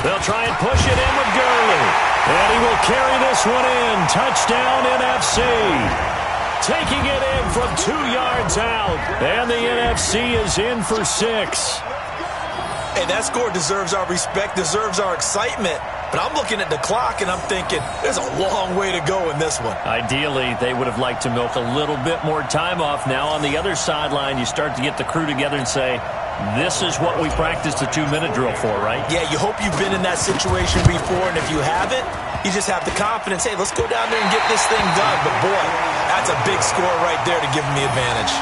They'll try and push it in with Gurley. And he will carry this one in. Touchdown, NFC. Taking it in from 2 yards out. And the NFC is in for 6. Hey, that score deserves our respect, deserves our excitement. But I'm looking at the clock, and I'm thinking there's a long way to go in this one. Ideally, they would have liked to milk a little bit more time off. Now on the other sideline, you start to get the crew together and say, this is what we practiced the 2-minute drill for, right? Yeah, you hope you've been in that situation before, and if you haven't, you just have the confidence, hey, let's go down there and get this thing done. But, boy, that's a big score right there to give them the advantage.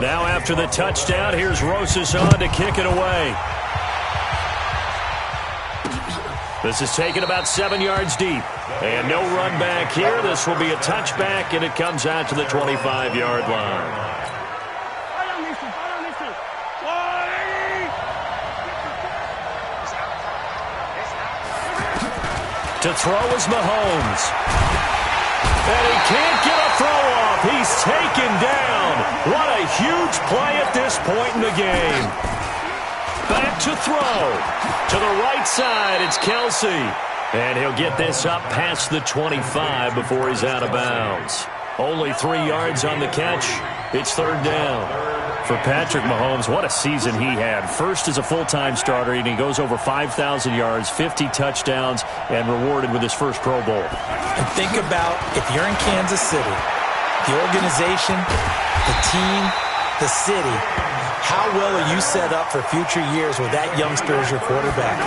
Now after the touchdown, here's Rosas on to kick it away. This is taken about 7 yards deep. And no run back here. This will be a touchback, and it comes out to the 25-yard line. To throw is Mahomes. And he can't get a throw off. He's taken down. What a huge play at this point in the game. Back to throw. To the right side, it's Kelsey. And he'll get this up past the 25 before he's out of bounds. Only 3 yards on the catch. It's third down. For Patrick Mahomes, what a season he had. First as a full-time starter, and he goes over 5,000 yards, 50 touchdowns, and rewarded with his first Pro Bowl. And think about if you're in Kansas City, the organization, the team, the city, how well are you set up for future years with that youngster as your quarterback?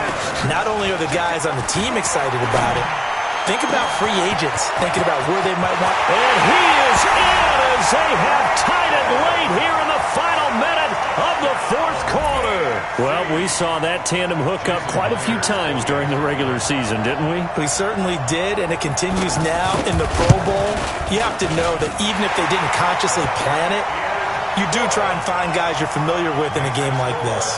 Not only are the guys on the team excited about it, think about free agents, thinking about where they might want. And he is in as they have tied it late here in the final minute of the fourth quarter. Well, we saw that tandem hook up quite a few times during the regular season, didn't we? We certainly did, and it continues now in the Pro Bowl. You have to know that even if they didn't consciously plan it, you do try and find guys you're familiar with in a game like this.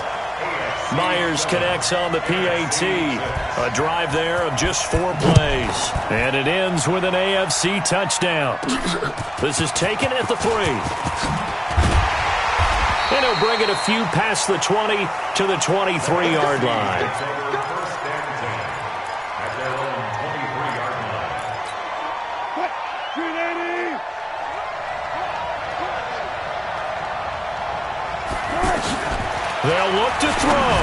Myers connects on the PAT. A drive there of just 4 plays. And it ends with an AFC touchdown. This is taken at the 3. And he'll bring it a few past the 20 to the 23-yard line. They'll look to throw.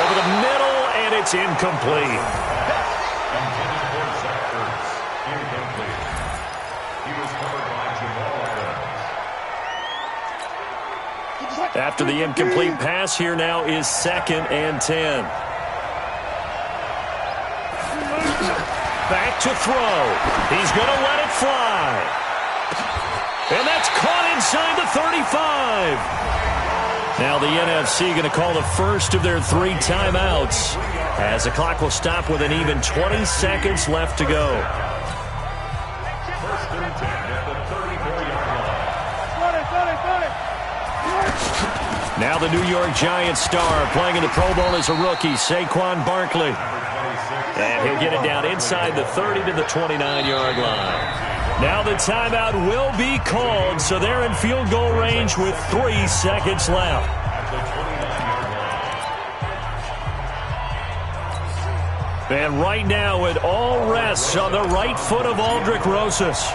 Over the middle, and it's incomplete. After the incomplete pass, here now is 2nd and 10. Back to throw. He's going to let it fly. And that's caught inside the 35. Now the NFC going to call the first of their 3 timeouts as the clock will stop with an even 20 seconds left to go. First and 10 at the 34-yard line. Now the New York Giants star playing in the Pro Bowl as a rookie, Saquon Barkley. And he'll get it down inside the 30 to the 29-yard line. Now the timeout will be called, so they're in field goal range with 3 seconds left. And right now it all rests on the right foot of Aldrick Rosas.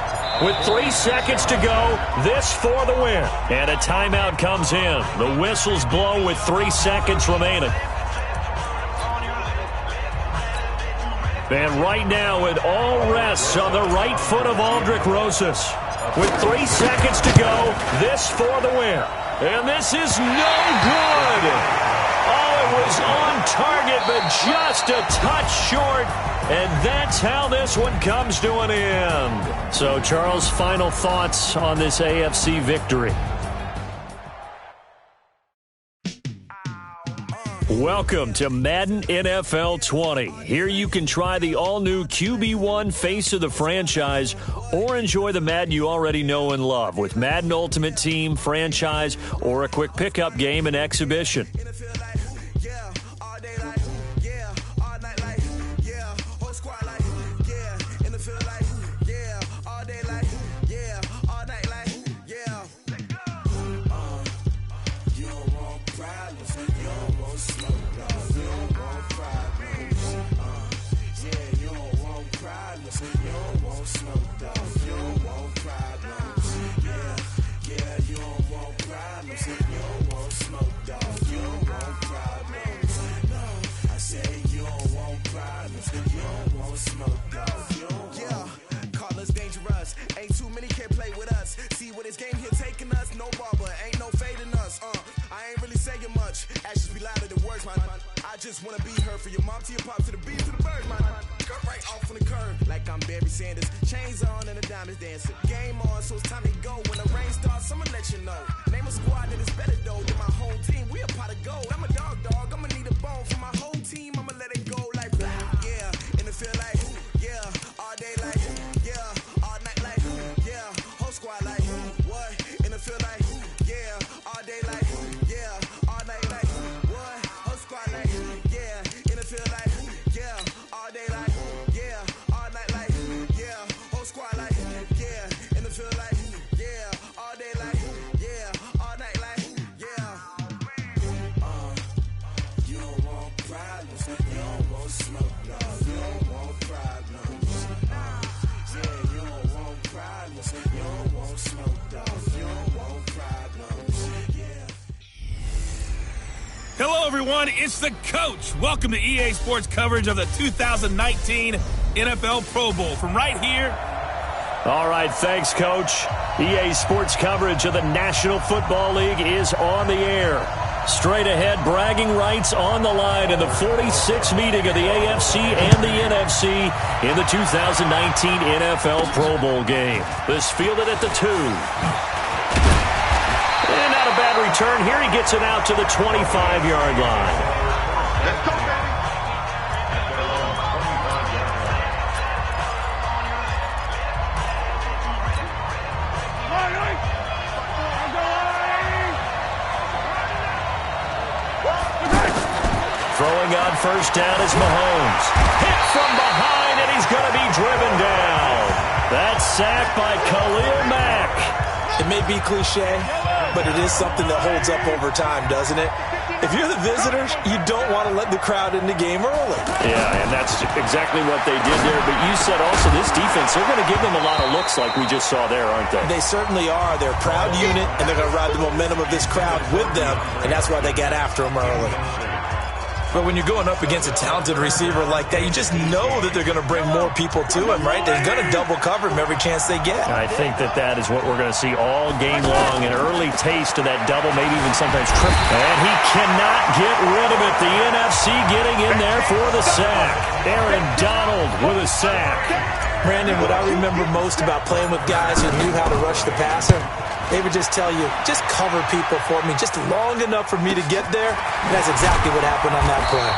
With 3 seconds to go, this for the win. And a timeout comes in. The whistles blow with 3 seconds remaining. And right now, it all rests on the right foot of Aldrick Rosas. With 3 seconds to go, this for the win. And this is no good. Oh, it was on target, but just a touch short. And that's how this one comes to an end. So, Charles, final thoughts on this AFC victory. Welcome to Madden NFL 20. Here you can try the all-new QB1 face of the franchise or enjoy the Madden you already know and love with Madden Ultimate Team, franchise, or a quick pickup game and exhibition. just wanna be her. For your mom to your pop to the beat to the bird, man. Cut right off on the curb, like I'm Barry Sanders. Chains on and the diamonds dancing. Game on, so it's time to go. When the rain starts, I'ma let you know. Name a squad that is better though than my whole team. We a pot of gold. I'm a dog. I'ma need a bone for my whole team. I'ma let it go like blah. Yeah, and it feel like yeah, all day like yeah, all night like yeah, whole squad like what? And it feel like yeah, all day like yeah, all night like what? Whole squad like yeah, and it feel like yeah, all day like yeah, all night like yeah, whole squad like yeah, and it feel like yeah, all day like yeah, all night like yeah. You don't want problems, you don't want smoke, no, you don't want problems. Yeah, you don't want problems, you don't want smoke, no, you don't want problems. Yeah. Hello, everyone. It's the coach. Welcome to EA Sports coverage of the 2019 NFL Pro Bowl from right here. All right, thanks, Coach. EA Sports coverage of the National Football League is on the air. Straight ahead, bragging rights on the line in the 46th meeting of the AFC and the NFC in the 2019 NFL Pro Bowl game. This fielded at the 2. And not a bad return here. He gets it out to the 25-yard line. Let's go, baby. Throwing on first down is Mahomes. Hit from behind, and he's going to be driven down. That's sacked by Khalil Mack. It may be cliche, but it is something that holds up over time, doesn't it? If you're the visitors, you don't want to let the crowd in the game early. Yeah, and that's exactly what they did there. But you said also this defense, they're going to give them a lot of looks like we just saw there, aren't they? They certainly are. They're a proud unit, and they're going to ride the momentum of this crowd with them, and that's why they got after them early. But when you're going up against a talented receiver like that, you just know that they're going to bring more people to him, right? They're going to double cover him every chance they get. I think that is what we're going to see all game long, an early taste of that double, maybe even sometimes triple. And he cannot get rid of it. The NFC getting in there for the sack. Aaron Donald with a sack. Brandon, what I remember most about playing with guys who knew how to rush the passer, they would just tell you, just cover people for me, just long enough for me to get there. And that's exactly what happened on that play.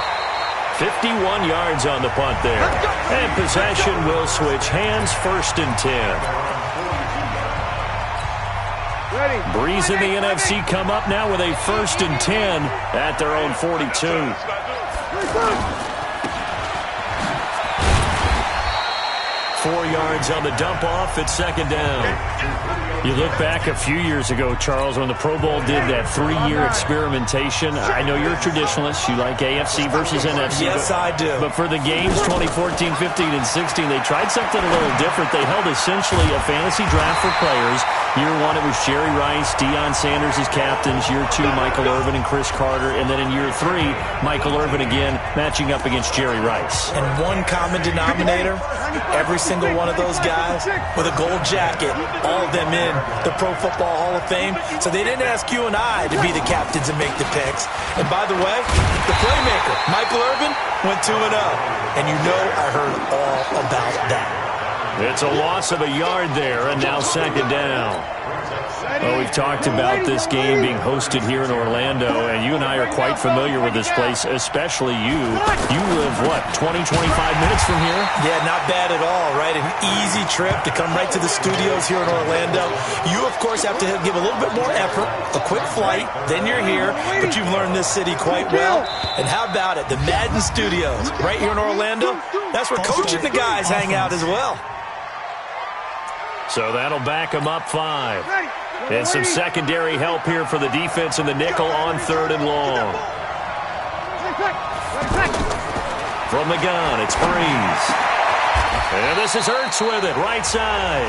51 yards on the punt there. And possession will switch hands, 1st and 10. Breeze in the NFC come up now with a 1st and 10 at their own 42. 4 yards on the dump off at 2nd down. You look back a few years ago, Charles, when the Pro Bowl did that 3-year experimentation. I know you're a traditionalist. You like AFC versus NFC. Yes, I do. But for the games 2014, 15, and 16, they tried something a little different. They held essentially a fantasy draft for players. Year 1, it was Jerry Rice, Deion Sanders as captains. Year 2, Michael Irvin and Chris Carter. And then in year 3, Michael Irvin again matching up against Jerry Rice. And one common denominator, every single one of those guys with a gold jacket, all of them in the Pro Football Hall of Fame. So they didn't ask you and I to be the captains and make the picks. And by the way, the playmaker, Michael Irvin, went 2-0. And you know I heard all about that. It's a loss of a yard there, and now 2nd down. Well, we've talked about this game being hosted here in Orlando, and you and I are quite familiar with this place, especially you. You live, what, 20, 25 minutes from here? Yeah, not bad at all, right? An easy trip to come right to the studios here in Orlando. You, of course, have to give a little bit more effort, a quick flight, then you're here, but you've learned this city quite well. And how about it? The Madden Studios, right here in Orlando, that's where Coach and the guys hang out as well. So that'll back them up 5. And some secondary help here for the defense in the nickel on 3rd and long. From the gun, it's Breeze. And this is Ertz with it, right side.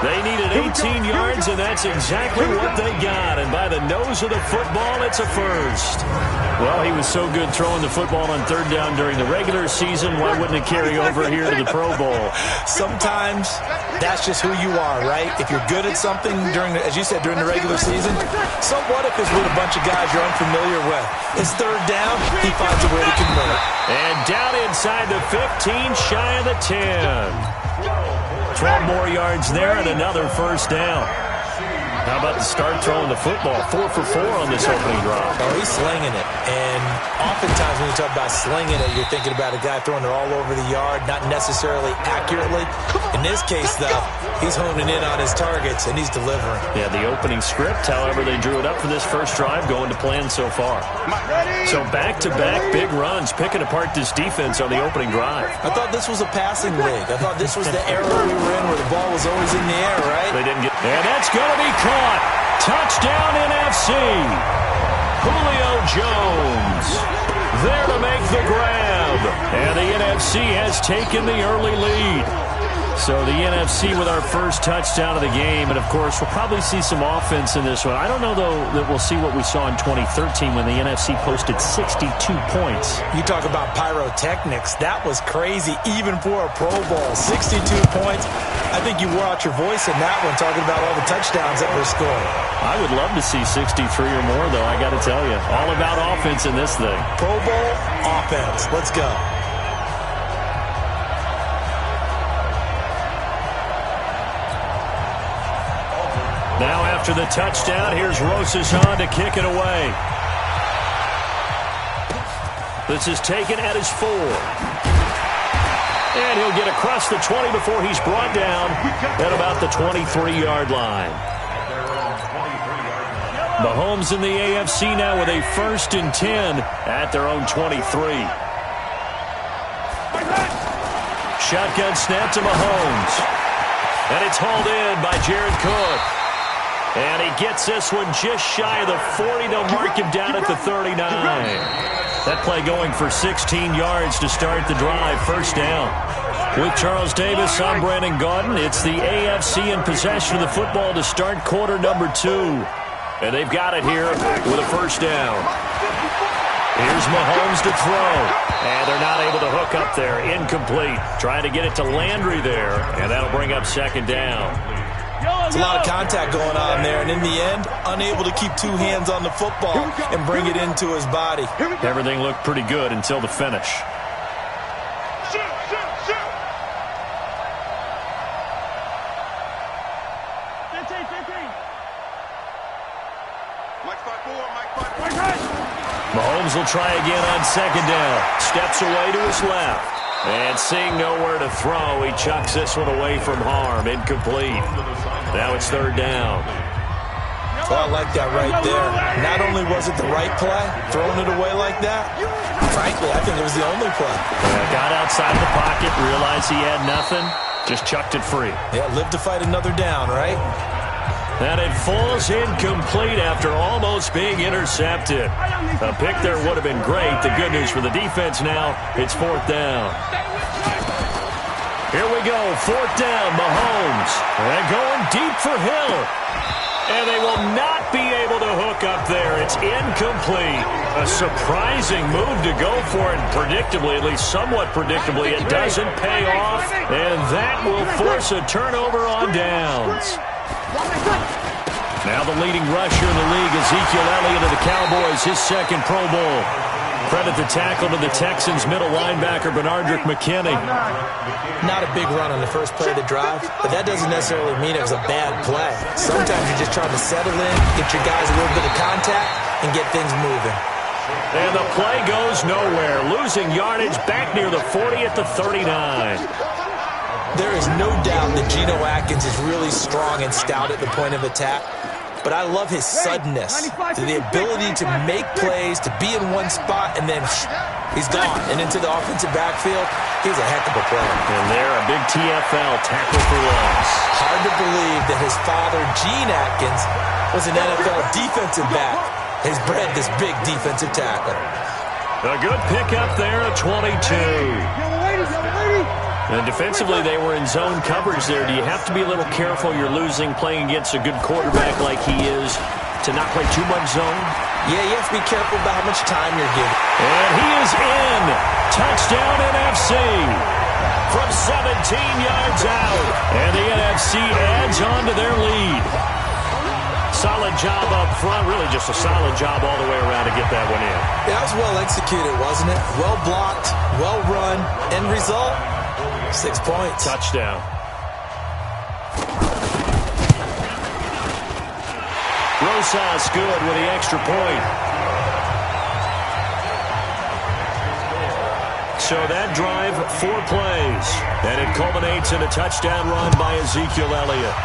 They needed 18 yards, and that's exactly what they got. And by the nose of the football, it's a first. Well, he was so good throwing the football on third down during the regular season. Why wouldn't it carry over here to the Pro Bowl? Sometimes that's just who you are, right? If you're good at something, as you said, during the regular season, so what if it's with a bunch of guys you're unfamiliar with? It's third down, he finds a way to convert. And down inside the 15, shy of the 10. 12 more yards there and another first down. How about the start throwing the football? 4 for 4 on this opening drive. Oh, he's slinging it. And oftentimes when you talk about slinging it, you're thinking about a guy throwing it all over the yard, not necessarily accurately. In this case, though, he's honing in on his targets, and he's delivering. Yeah, the opening script, however, they drew it up for this first drive, going to plan so far. So back-to-back big runs, picking apart this defense on the opening drive. I thought this was a passing league. I thought this was the era we were in where the ball was always in the air, right? They didn't get... And that's going to be caught. Touchdown NFC. Julio Jones there to make the grab. And the NFC has taken the early lead. So the NFC with our first touchdown of the game. And, of course, we'll probably see some offense in this one. I don't know, though, that we'll see what we saw in 2013 when the NFC posted 62 points. You talk about pyrotechnics. That was crazy, even for a Pro Bowl. 62 points. I think you wore out your voice in that one talking about all the touchdowns that were scored. I would love to see 63 or more, though, I got to tell you. All about offense in this thing. Pro Bowl offense. Let's go. Now after the touchdown, here's Rosichan to kick it away. This is taken at his 4. And he'll get across the 20 before he's brought down at about the 23-yard line. Mahomes in the AFC now with a 1st and 10 at their own 23. Shotgun snap to Mahomes. And it's hauled in by Jared Cook. And he gets this one just shy of the 40. They'll mark him down at the 39. That play going for 16 yards to start the drive. First down. With Charles Davis, I'm Brandon Gaudin. It's the AFC in possession of the football to start quarter number 2. And they've got it here with a first down. Here's Mahomes to throw. And they're not able to hook up there. Incomplete. Trying to get it to Landry there. And that'll bring up second down. There's a lot of contact going on there, and in the end, unable to keep 2 hands on the football and bring it into his body. Everything looked pretty good until the finish. Mahomes will try again on second down. Steps away to his left. And seeing nowhere to throw, he chucks this one away from harm. Incomplete. Now it's third down. Well, I like that right there. Not only was it the right play, throwing it away like that, frankly, I think it was the only play. Got outside the pocket, realized he had nothing, just chucked it free. Yeah, live to fight another down, right? And it falls incomplete after almost being intercepted. A pick there would have been great. The good news for the defense now, it's fourth down. Here we go, fourth down, Mahomes. And going deep for Hill. And they will not be able to hook up there. It's incomplete. A surprising move to go for it. Predictably, at least somewhat predictably, it doesn't pay off. And that will force a turnover on downs. Now the leading rusher in the league, Ezekiel Elliott of the Cowboys, his second Pro Bowl. Credit the tackle to the Texans' middle linebacker, Benardrick McKinney. Not a big run on the first play of the drive, but that doesn't necessarily mean it was a bad play. Sometimes you're just trying to settle in, get your guys a little bit of contact, and get things moving. And the play goes nowhere, losing yardage back near the 40 at the 39. There is no doubt that Geno Atkins is really strong and stout at the point of attack. But I love his suddenness, the ability to make plays, to be in one spot, and then he's gone. And into the offensive backfield, he's a heck of a player. And there, a big TFL tackle for loss. Hard to believe that his father, Gene Atkins, was an NFL defensive back. Has bred this big defensive tackle. A good pickup there at 22. And defensively, they were in zone coverage there. Do you have to be a little careful? You're losing, playing against a good quarterback like he is, to not play too much zone? Yeah, you have to be careful about how much time you're giving. And he is in. Touchdown NFC. From 17 yards out. And the NFC adds on to their lead. Solid job up front. Really just a solid job all the way around to get that one in. That was well executed, wasn't it? Well blocked, well run. End result, 6 points. Touchdown. Rosas good with the extra point. So that drive, 4 plays. And it culminates in a touchdown run by Ezekiel Elliott.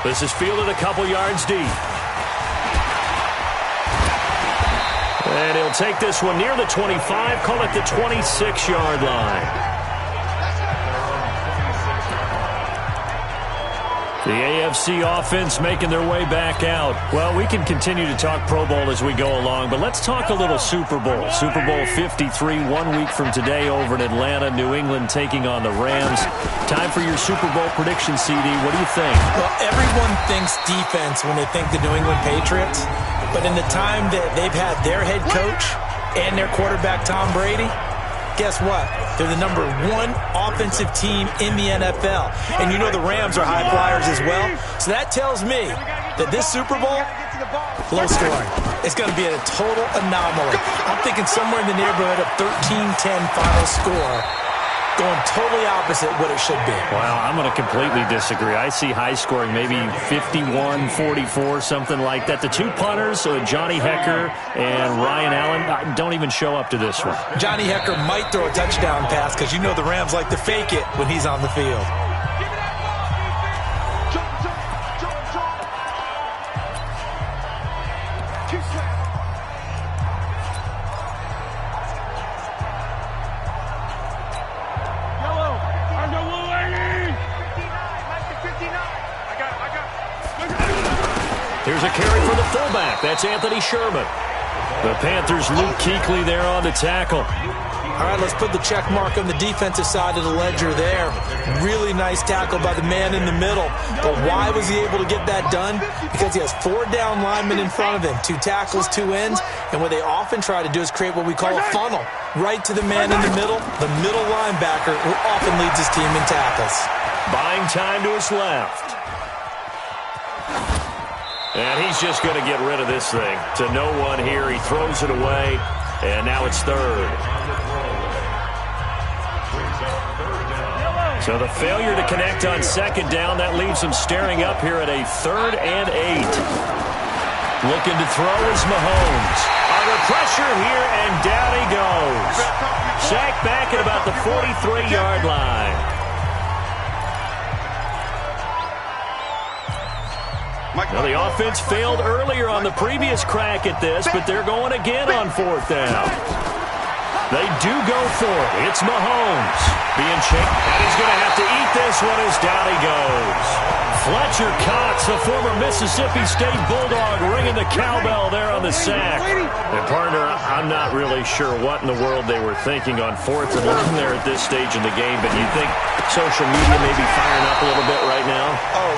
This is fielded a couple yards deep. And he'll take this one near the 25, call it the 26-yard line. The AFC offense making their way back out. Well, we can continue to talk Pro Bowl as we go along, but let's talk a little Super Bowl. Super Bowl 53, 1 week from today over in Atlanta. New England taking on the Rams. Time for your Super Bowl prediction, CD. What do you think? Well, everyone thinks defense when they think the New England Patriots, but in the time that they've had their head coach and their quarterback, Tom Brady, guess what? They're the #1 offensive team in the NFL. And you know the Rams are high flyers as well. So that tells me that this Super Bowl, low scoring. It's going to be a total anomaly. I'm thinking somewhere in the neighborhood of 13-10 final score. Going totally opposite what it should be. Wow, I'm going to completely disagree. I see high scoring, maybe 51-44, something like that. The two punters, Johnny Hecker and Ryan Allen, don't even show up to this one. Johnny Hecker might throw a touchdown pass because you know the Rams like to fake it when he's on the field. Here's a carry for the fullback. That's Anthony Sherman. The Panthers' Luke Kuechly there on the tackle. All right, let's put the check mark on the defensive side of the ledger there. Really nice tackle by the man in the middle. But why was he able to get that done? Because he has 4 down linemen in front of him, 2 tackles, 2 ends. And what they often try to do is create what we call a funnel. Right to the man in the middle linebacker, who often leads his team in tackles. Buying time to his left. And he's just going to get rid of this thing. To no one here. He throws it away. And now it's 3rd. So the failure to connect on 2nd down, that leaves him staring up here at a 3rd and 8. Looking to throw is Mahomes. Under pressure here, and down he goes. Sacked back at about the 43-yard line. Now, the offense failed earlier on the previous crack at this, but they're going again on 4th down. They do go for it. It's Mahomes being checked, and he's going to have to eat this one as down he goes. Fletcher Cox, the former Mississippi State Bulldog, ringing the cowbell there on the sack. And, partner, I'm not really sure what in the world they were thinking on 4th and 1 there at this stage in the game, but you think social media may be firing up a little bit right now? Oh,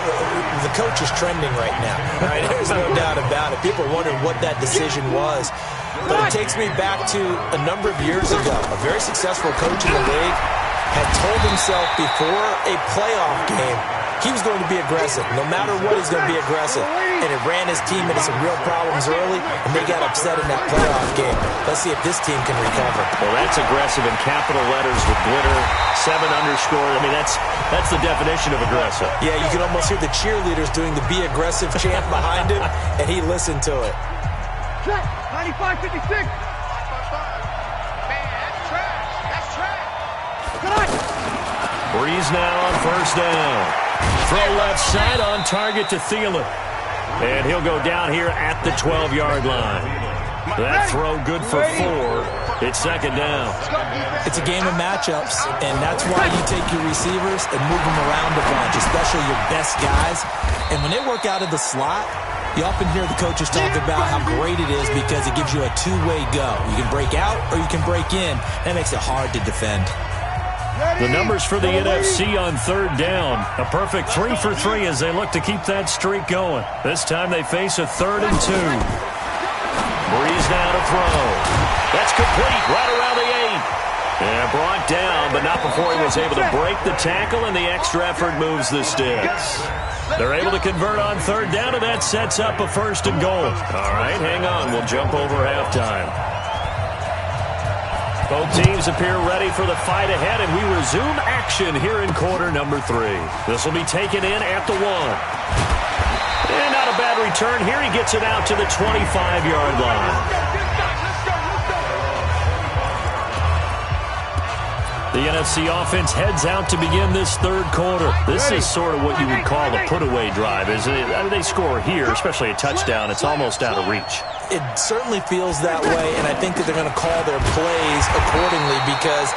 the coach is trending right now. Right? There's no doubt about it. People are wondering what that decision was. But it takes me back to a number of years ago. A very successful coach in the league had told himself before a playoff game he was going to be aggressive. No matter what, he's going to be aggressive. And it ran his team into some real problems early, and they got upset in that playoff game. Let's see if this team can recover. Well, that's aggressive in capital letters with glitter, 7 underscore. I mean, that's the definition of aggressive. Yeah, you can almost hear the cheerleaders doing the be aggressive chant behind him, and he listened to it. 95-56. Man, that's trash. That's trash. Good night. Breeze now on 1st down. Throw left side on target to Thielen. And he'll go down here at the 12-yard line. That throw good for 4. It's 2nd down. It's a game of matchups, and that's why you take your receivers and move them around a bunch, especially your best guys. And when they work out of the slot, You often hear the coaches talk about how great it is because it gives you a two-way go. You can break out or you can break in. That makes it hard to defend. The numbers for the NFC on third down. A perfect 3 for 3 as they look to keep that streak going. This time they face a 3rd and 2. Breeze now to throw. That's complete right around the 8. And brought down, but not before he was able to break the tackle, and the extra effort moves the sticks. They're able to convert on third down, and that sets up a 1st and goal. All right, hang on. We'll jump over halftime. Both teams appear ready for the fight ahead, and we resume action here in quarter number 3. This will be taken in at the 1. And not a bad return here. He gets it out to the 25-yard line. The NFC offense heads out to begin this third quarter. This is sort of what you would call a put-away drive, isn't it? I mean, they score here, especially a touchdown. It's almost out of reach. It certainly feels that way, and I think that they're going to call their plays accordingly because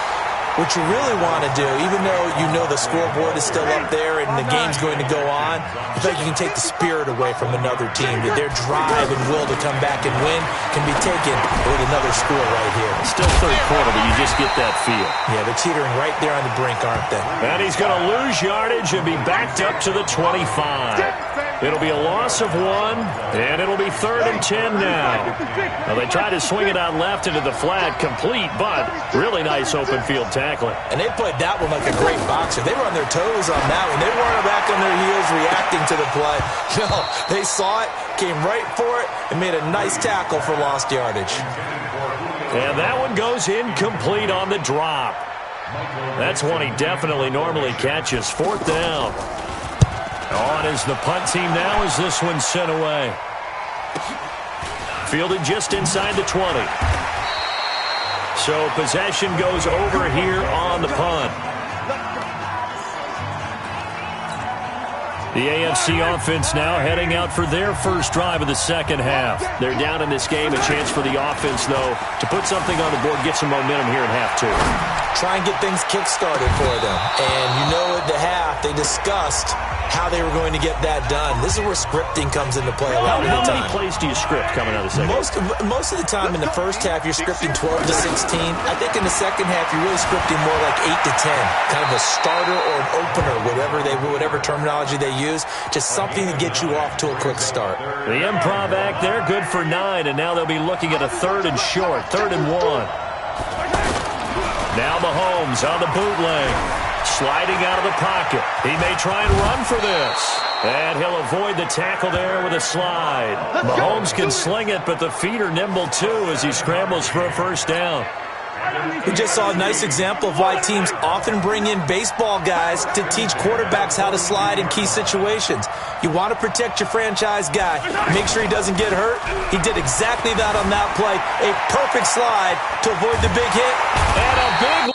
what you really want to do, even though you know the scoreboard is still up there and the game's going to go on, I think you can take the spirit away from another team, that their drive and will to come back and win can be taken with another score right here. Still third quarter, but you just get that feel. Yeah, they're teetering right there on the brink, aren't they? And he's going to lose yardage and be backed up to the 25. It'll be a loss of 1, and it'll be 3rd and 10 now. Well, they tried to swing it out left into the flat, complete, but really nice open field tackling. And they played that one like a great boxer. They were on their toes on that one. They weren't back on their heels reacting to the play. No, they saw it, came right for it, and made a nice tackle for lost yardage. And that one goes incomplete on the drop. That's one he definitely normally catches. 4th down. On is the punt team now as this one's sent away. Fielded just inside the 20. So possession goes over here on the punt. The AFC offense now heading out for their first drive of the second half. They're down in this game. A chance for the offense, though, to put something on the board, get some momentum here in half 2. Try and get things kick-started for them. And you know at the half, they discussed how they were going to get that done. This is where scripting comes into play a lot of the time. How many plays do you script coming out of the second half? Most of the time in the first half, you're scripting 12 to 16. I think in the second half, you're really scripting more like 8 to 10. Kind of a starter or an opener, whatever terminology they use. Just something to get you off to a quick start. The improv act there, good for 9, and now they'll be looking at a 3rd and short, 3rd and 1. Now Mahomes on the bootleg. Sliding out of the pocket. He may try and run for this. And he'll avoid the tackle there with a slide. Mahomes can sling it, but the feet are nimble too as he scrambles for a 1st down. We just saw a nice example of why teams often bring in baseball guys to teach quarterbacks how to slide in key situations. You want to protect your franchise guy. Make sure he doesn't get hurt. He did exactly that on that play. A perfect slide to avoid the big hit. And a big